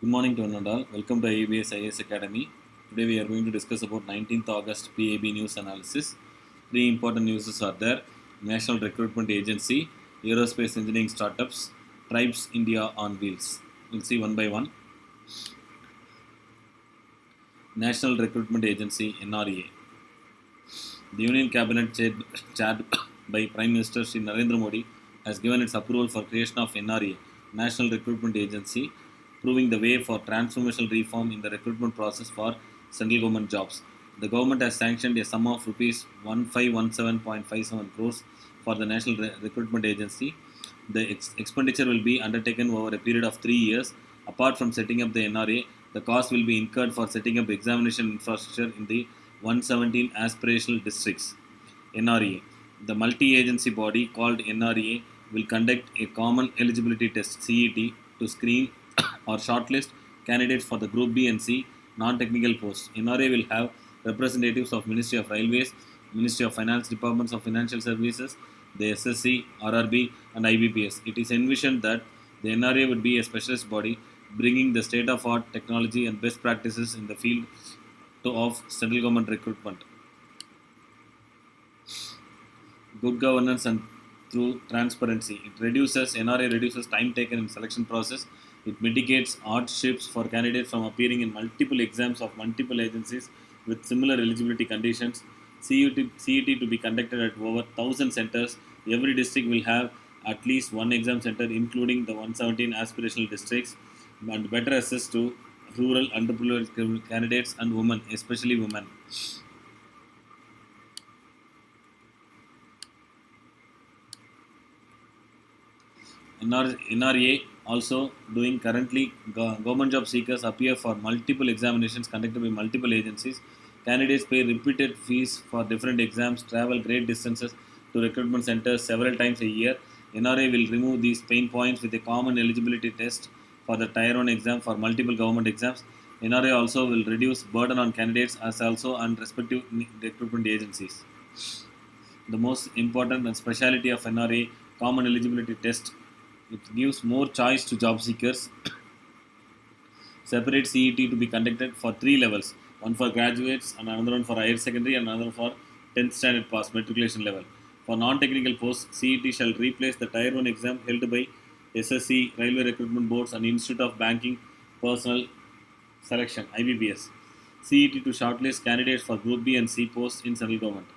Good morning to one and all. Welcome to IABS IAS Academy. Today we are going to discuss about 19th August PAB news analysis. Three important news are there: National Recruitment Agency, Aerospace Engineering Startups, Tribes India on Wheels. We'll see one by one. National Recruitment Agency (NRA). The Union Cabinet chaired by Prime Minister Shri Narendra Modi has given its approval for creation of NRA, National Recruitment Agency, proving the way for transformational reform in the recruitment process for central government jobs. The government has sanctioned a sum of rupees 1517.57 crores for the National Recruitment Agency. The expenditure will be undertaken over a period of 3 years. Apart from setting up the NRA, the cost will be incurred for setting up examination infrastructure in the 117 aspirational districts. NRA. The multi agency body called NRA will conduct a common eligibility test CET to screen or shortlist candidates for the Group B and C non technical posts. NRA will have representatives of Ministry of Railways, Ministry of Finance, Departments of Financial Services, the SSC, RRB, and IBPS. It is envisioned that the NRA would be a specialist body bringing the state of art technology and best practices in the field of central government recruitment. Good governance and through transparency. NRA reduces time taken in selection process. It mitigates hardships for candidates from appearing in multiple exams of multiple agencies with similar eligibility conditions. CET to be conducted at over 1,000 centers. Every district will have at least one exam center, including the 117 aspirational districts, and better access to rural underprivileged candidates and women, especially women. NRA also doing currently government job seekers appear for multiple examinations conducted by multiple agencies. Candidates pay repeated fees for different exams, travel great distances to recruitment centers several times a year. NRA will remove these pain points with a common eligibility test for the Tier 1 exam for multiple government exams. NRA also will reduce burden on candidates as also on respective recruitment agencies. The most important and speciality of NRA common eligibility test, it gives more choice to job seekers. Separate CET to be conducted for three levels, one for graduates and another one for higher secondary and another for 10th standard pass matriculation level. For non-technical posts, CET shall replace the Tier 1 exam held by SSC, Railway Recruitment Boards and Institute of Banking Personnel Selection (IBPS). CET to shortlist candidates for Group B and C posts in central government.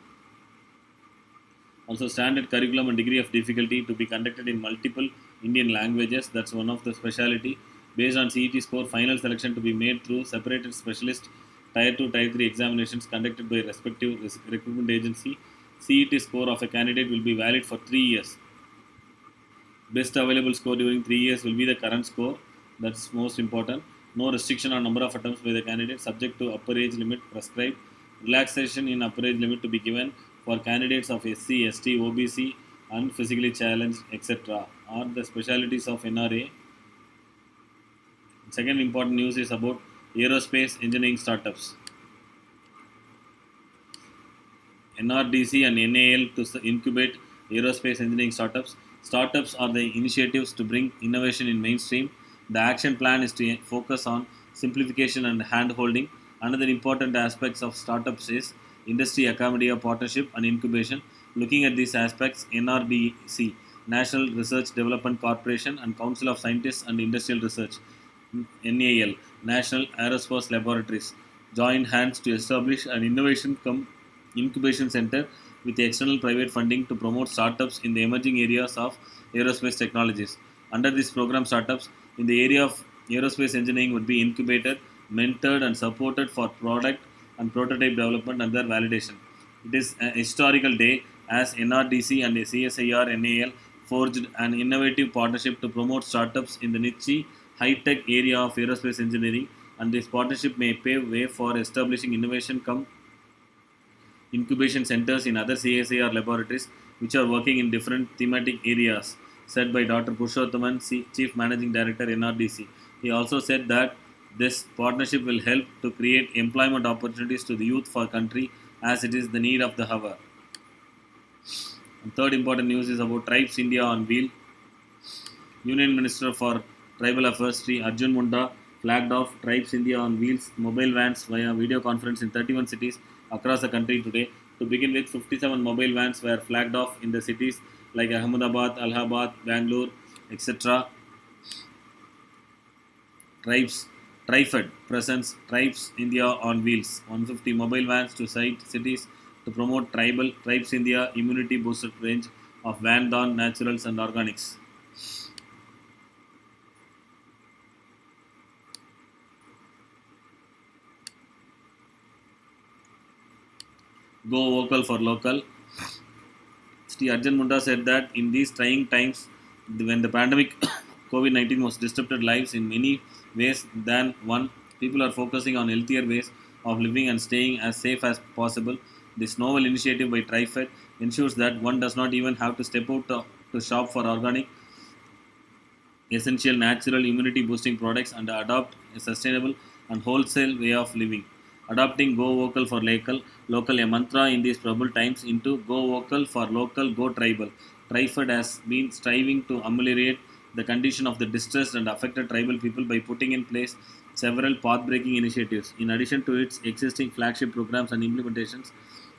Also, standard curriculum and degree of difficulty to be conducted in multiple Indian languages. That's one of the speciality. Based on CET score, final selection to be made through separated specialist Tier 2, Tier 3 examinations conducted by respective recruitment agency. CET score of a candidate will be valid for 3 years. Best available score during 3 years will be the current score. That's most important. No restriction on number of attempts by the candidate, subject to upper age limit prescribed. Relaxation in upper age limit to be given for candidates of SC, ST, OBC, and physically challenged, etc. Are the specialities of NRA. Second important news is about aerospace engineering startups. NRDC and NAL to incubate aerospace engineering startups. Startups are the initiatives to bring innovation in mainstream. The action plan is to focus on simplification and hand holding. Another important aspects of startups is industry academia partnership and incubation. Looking at these aspects, NRDC, National Research Development Corporation and Council of Scientists and Industrial Research, NAL, National Aerospace Laboratories, joined hands to establish an innovation incubation center with external private funding to promote startups in the emerging areas of aerospace technologies. Under this program, startups in the area of aerospace engineering would be incubated, mentored, and supported for product and prototype development and their validation. It is a historical day as NRDC and CSIR NAL forged an innovative partnership to promote startups in the niche high-tech area of aerospace engineering, and this partnership may pave way for establishing innovation incubation centers in other CSIR laboratories which are working in different thematic areas, said by Dr. Purushothaman, Chief Managing Director NRDC. He also said that this partnership will help to create employment opportunities to the youth for country as it is the need of the hour. And third important news is about Tribes India on Wheel. Union Minister for Tribal Affairs Sri Arjun Munda flagged off. Tribes India on wheels mobile vans via video conference in 31 cities across the country today. To begin with, 57 mobile vans were flagged off in the cities like Ahmedabad, Allahabad, Bangalore, etc. Tribes TriFed presents Tribes India on wheels. 150 mobile vans to site cities to promote Tribes India immunity boosted range of van don naturals and organics. Go vocal for local. Sri Arjun Munda said that in these trying times, when the pandemic COVID 19 was disrupted lives in many ways than one, people are focusing on healthier ways of living and staying as safe as possible. This novel initiative by TriFed ensures that one does not even have to step out to shop for organic, essential natural immunity boosting products and adopt a sustainable and wholesale way of living. Adopting Go Vocal for local a mantra in these troubled times into Go Vocal for local, Go Tribal. TriFed has been striving to ameliorate the condition of the distressed and affected tribal people by putting in place several path-breaking initiatives. In addition to its existing flagship programs and implementations,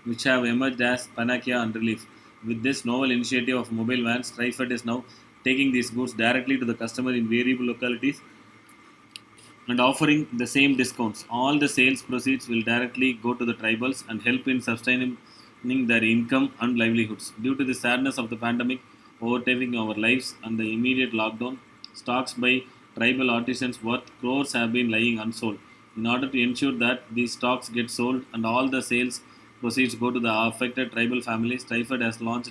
which have emerged as Panacea and Relief. With this novel initiative of mobile vans, TriFed is now taking these goods directly to the customer in variable localities and offering the same discounts. All the sales proceeds will directly go to the tribals and help in sustaining their income and livelihoods. Due to the sadness of the pandemic overtaking our lives and the immediate lockdown, stocks by tribal artisans worth crores have been lying unsold. In order to ensure that these stocks get sold and all the sales proceeds go to the affected tribal families, TriFed has launched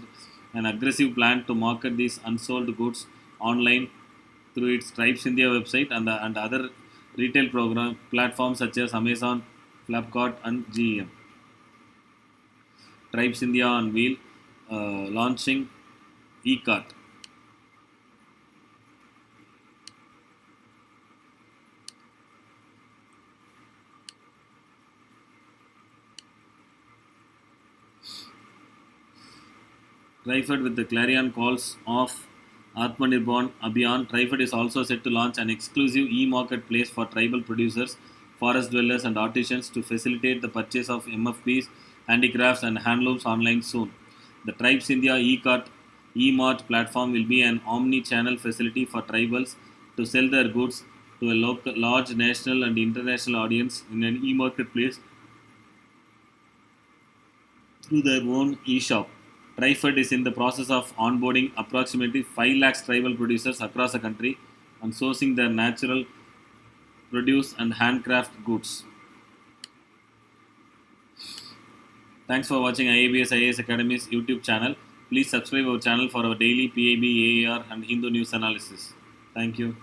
an aggressive plan to market these unsold goods online through its Tribes India website and other retail program platforms such as Amazon, Flipkart, and GEM. Tribes India on wheel launching eCart. TriFed with the clarion calls of Atmanirbhan Abhiyan. TriFed is also set to launch an exclusive e-marketplace for tribal producers, forest dwellers, and artisans to facilitate the purchase of MFPs, handicrafts, and handlooms online soon. The Tribes India e-mart platform will be an omni-channel facility for tribals to sell their goods to a large national and international audience in an e-marketplace through their own e-shop. TriFed is in the process of onboarding approximately 5 lakhs tribal producers across the country and sourcing their natural produce and handcraft goods. Thanks for watching IABS IAS Academy's YouTube channel. Please subscribe our channel for our daily PIB, AAR and Hindu news analysis. Thank you.